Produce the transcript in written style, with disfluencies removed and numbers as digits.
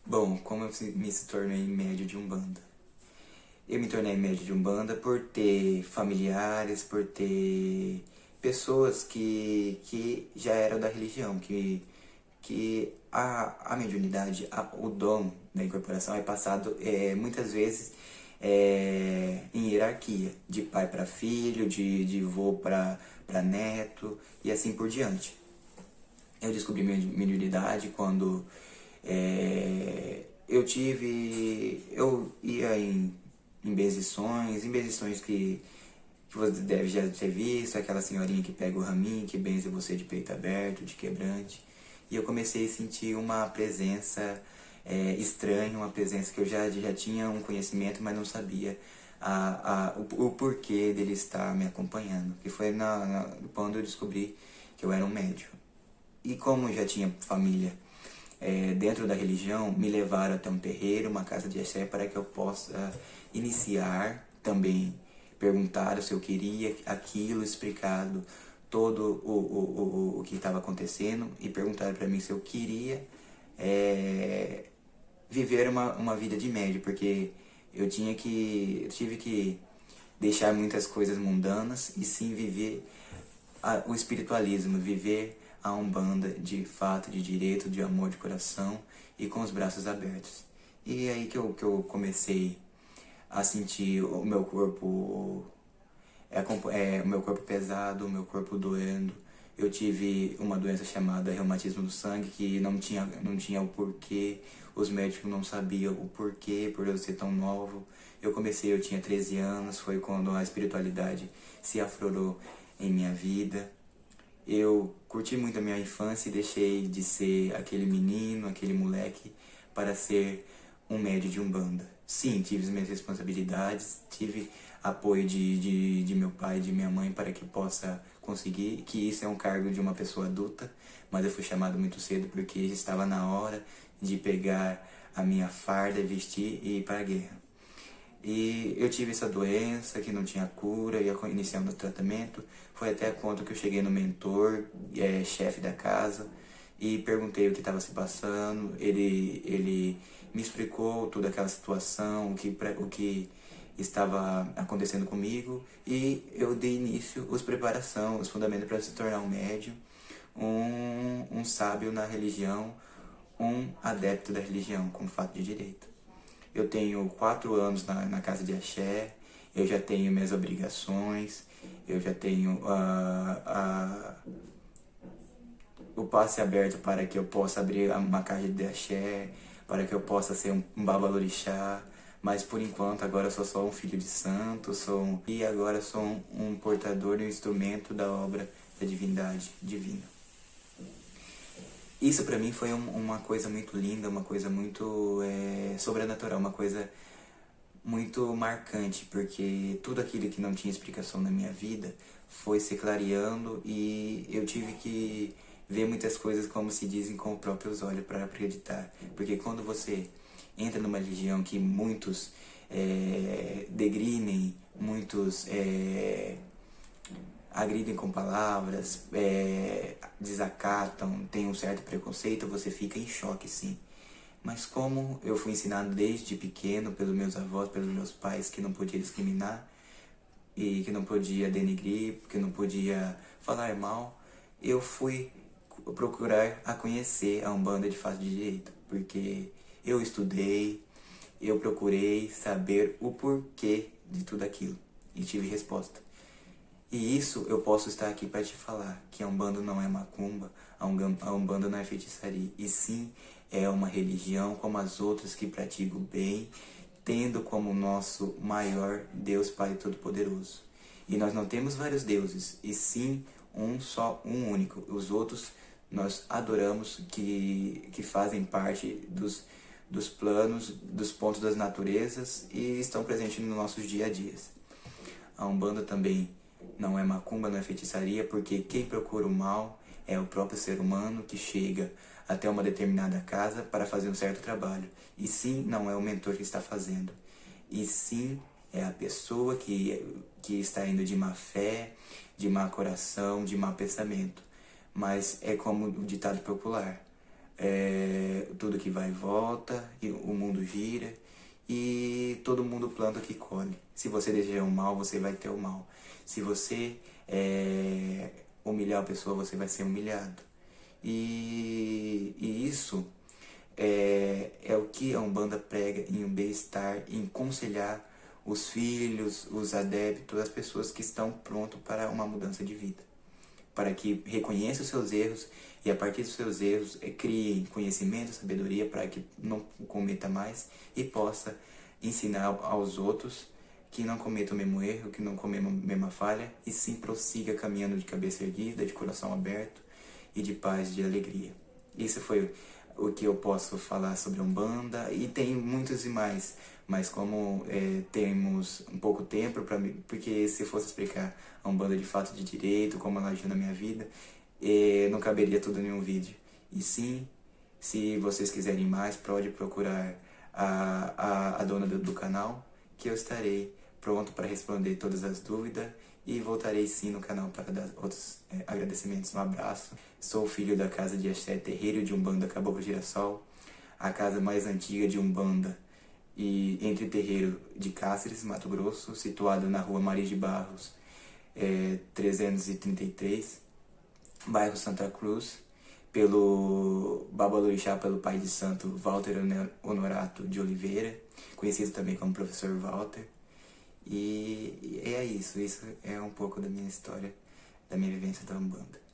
Bom, como eu me tornei médio de Umbanda? Eu me tornei médio de Umbanda por ter familiares, por ter pessoas que já eram da religião, que a mediunidade, o dom da incorporação é passado muitas vezes em hierarquia, de pai para filho, de vô para neto e assim por diante. Eu descobri minha mediunidade quando eu ia em benzições que você deve já ter visto, aquela senhorinha que pega o raminho, que benze você de peito aberto, de quebrante. E eu comecei a sentir uma presença estranha, uma presença que eu já tinha um conhecimento, mas não sabia o porquê dele estar me acompanhando. Que foi quando eu descobri que eu era um médium. E como eu já tinha família dentro da religião, me levaram até um terreiro, uma casa de axé, para que eu possa iniciar também, perguntar se eu queria aquilo, explicado todo o que estava acontecendo, e perguntaram para mim se eu queria viver uma vida de médio, porque eu tive que deixar muitas coisas mundanas e sim viver o espiritualismo, viver a Umbanda de fato, de direito, de amor de coração e com os braços abertos. E aí que eu comecei a sentir o meu corpo, o meu corpo pesado, o meu corpo doendo. Eu tive uma doença chamada reumatismo do sangue, que não tinha o porquê, os médicos não sabiam o porquê, por eu ser tão novo. Eu tinha 13 anos, foi quando a espiritualidade se aflorou em minha vida. Eu curti muito a minha infância e deixei de ser aquele menino, aquele moleque, para ser um médio de Umbanda. Sim, tive as minhas responsabilidades, tive apoio de meu pai e de minha mãe para que possa conseguir, que isso é um cargo de uma pessoa adulta, mas eu fui chamado muito cedo porque estava na hora de pegar a minha farda, vestir e ir para a guerra. E eu tive essa doença que não tinha cura, ia iniciando o tratamento. Foi até quando que eu cheguei no mentor, chefe da casa, e perguntei o que estava se passando. Ele me explicou toda aquela situação, o que estava acontecendo comigo, e eu dei início às preparações, os fundamentos para se tornar um médium, um sábio na religião, um adepto da religião, com fato de direito. Eu tenho 4 anos na casa de axé, eu já tenho minhas obrigações, eu já tenho o passe aberto para que eu possa abrir uma casa de axé, para que eu possa ser um babalorixá, mas por enquanto agora eu sou só um filho de santo, e agora sou um portador e um instrumento da obra da divindade divina. Isso pra mim foi uma coisa muito linda, uma coisa muito sobrenatural, uma coisa muito marcante, porque tudo aquilo que não tinha explicação na minha vida foi se clareando e eu tive que ver muitas coisas, como se dizem, com os próprios olhos para acreditar. Porque quando você entra numa religião que muitos degrinem, muitos agridem com palavras, desacatam, tem um certo preconceito, você fica em choque, sim. Mas como eu fui ensinado desde pequeno pelos meus avós, pelos meus pais, que não podia discriminar e que não podia denigrir, que não podia falar mal, eu fui procurar a conhecer a Umbanda de fato de direito, porque eu estudei, eu procurei saber o porquê de tudo aquilo e tive resposta. E isso eu posso estar aqui para te falar, que a Umbanda não é macumba, a Umbanda não é feitiçaria, e sim é uma religião como as outras que praticam o bem, tendo como nosso maior Deus Pai Todo-Poderoso. E nós não temos vários deuses, e sim um só, um único. Os outros nós adoramos, que fazem parte dos planos, dos pontos das naturezas e estão presentes nos nossos dia a dias. A Umbanda também não é macumba, não é feitiçaria, porque quem procura o mal é o próprio ser humano que chega até uma determinada casa para fazer um certo trabalho. E sim, não é o mentor que está fazendo. E sim, é a pessoa que está indo de má fé, de má coração, de má pensamento. Mas é como o ditado popular: tudo que vai e volta, e o mundo gira, e todo mundo planta o que colhe. Se você desejar o mal, você vai ter o mal. Se você humilhar a pessoa, você vai ser humilhado. E isso é o que a Umbanda prega em um bem-estar, em aconselhar os filhos, os adeptos, as pessoas que estão prontos para uma mudança de vida. Para que reconheçam os seus erros e a partir dos seus erros criem conhecimento, sabedoria para que não cometa mais e possa ensinar aos outros que não cometam o mesmo erro, que não cometam a mesma falha e sim prossiga caminhando de cabeça erguida, de coração aberto e de paz, de alegria. Isso foi o que eu posso falar sobre a Umbanda e tem muitos e mais, mas como temos um pouco tempo para mim, porque se fosse explicar a Umbanda de fato de direito, como ela agiu na minha vida, não caberia tudo em um vídeo. E sim, se vocês quiserem mais, pode procurar a dona do canal, que eu estarei pronto para responder todas as dúvidas e voltarei sim no canal para dar outros agradecimentos. Um abraço. Sou filho da casa de Axé, terreiro de Umbanda Caboclo Girassol, a casa mais antiga de Umbanda e entre o terreiro de Cáceres, Mato Grosso, situado na rua Maria de Barros, 333, bairro Santa Cruz, pelo Babalorixá, pelo pai de santo Walter Honorato de Oliveira, conhecido também como professor Walter. E é isso é um pouco da minha história, da minha vivência da Umbanda.